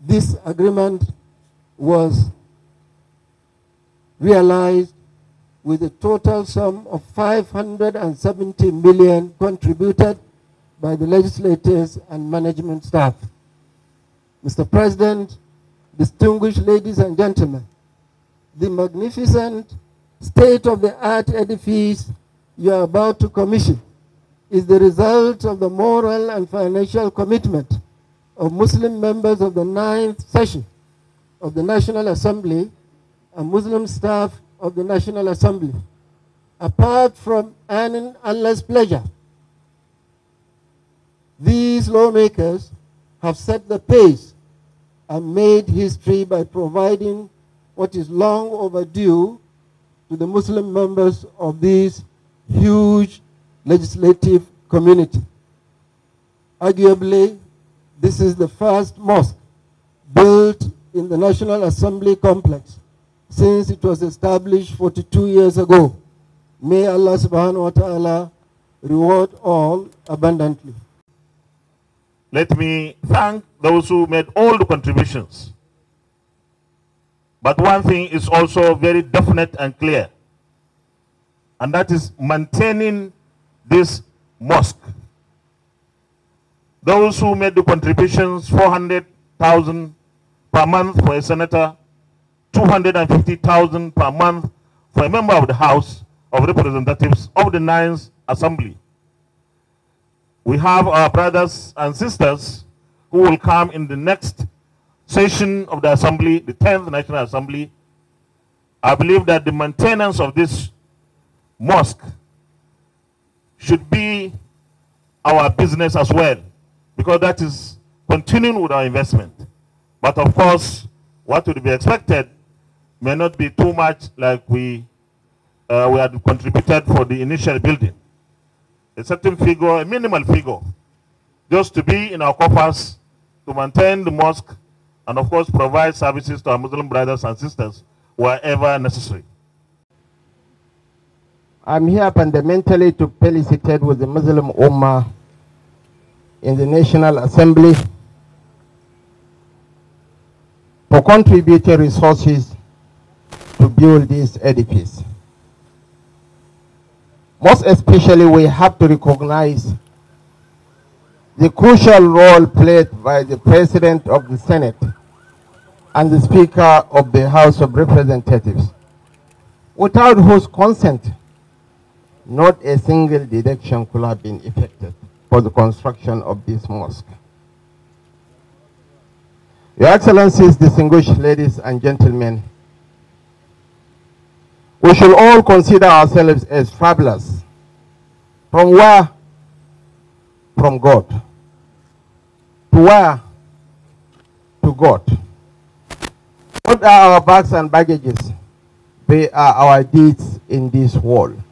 This agreement was realized with a total sum of 570 million contributed by the legislators and management staff. Mr. President, distinguished ladies and gentlemen, the magnificent state-of-the-art edifice you are about to commission is the result of the moral and financial commitment of Muslim members of the 9th session of the National Assembly and Muslim staff of the National Assembly. Apart from earning Allah's pleasure, these lawmakers have set the pace and made history by providing what is long overdue to the Muslim members of this huge legislative community. Arguably, this is the first mosque built in the National Assembly complex since it was established 42 years ago. May Allah subhanahu wa ta'ala reward all abundantly. Let me thank those who made all the contributions. But one thing is also very definite and clear, and that is maintaining this mosque. Those who made the contributions, 400,000 per month for a senator, 250,000 per month for a member of the House of Representatives of the 9th Assembly. We have our brothers and sisters who will come in the next session of the Assembly, the 10th National Assembly. I believe that the maintenance of this mosque should be our business as well, because that is continuing with our investment. But of course, what would be expected may not be too much like we had contributed for the initial building. A certain figure, a minimal figure, just to be in our coffers to maintain the mosque and of course provide services to our Muslim brothers and sisters wherever necessary. I'm here fundamentally to felicitate with the Muslim Ummah in the National Assembly for contributing resources to build this edifice. Most especially, we have to recognize the crucial role played by the President of the Senate and the Speaker of the House of Representatives, without whose consent, not a single deduction could have been effected for the construction of this mosque. Your Excellencies, distinguished ladies and gentlemen, we should all consider ourselves as travelers. From where? From God. To where? To God. What are our bags and baggages? They are our deeds in this world.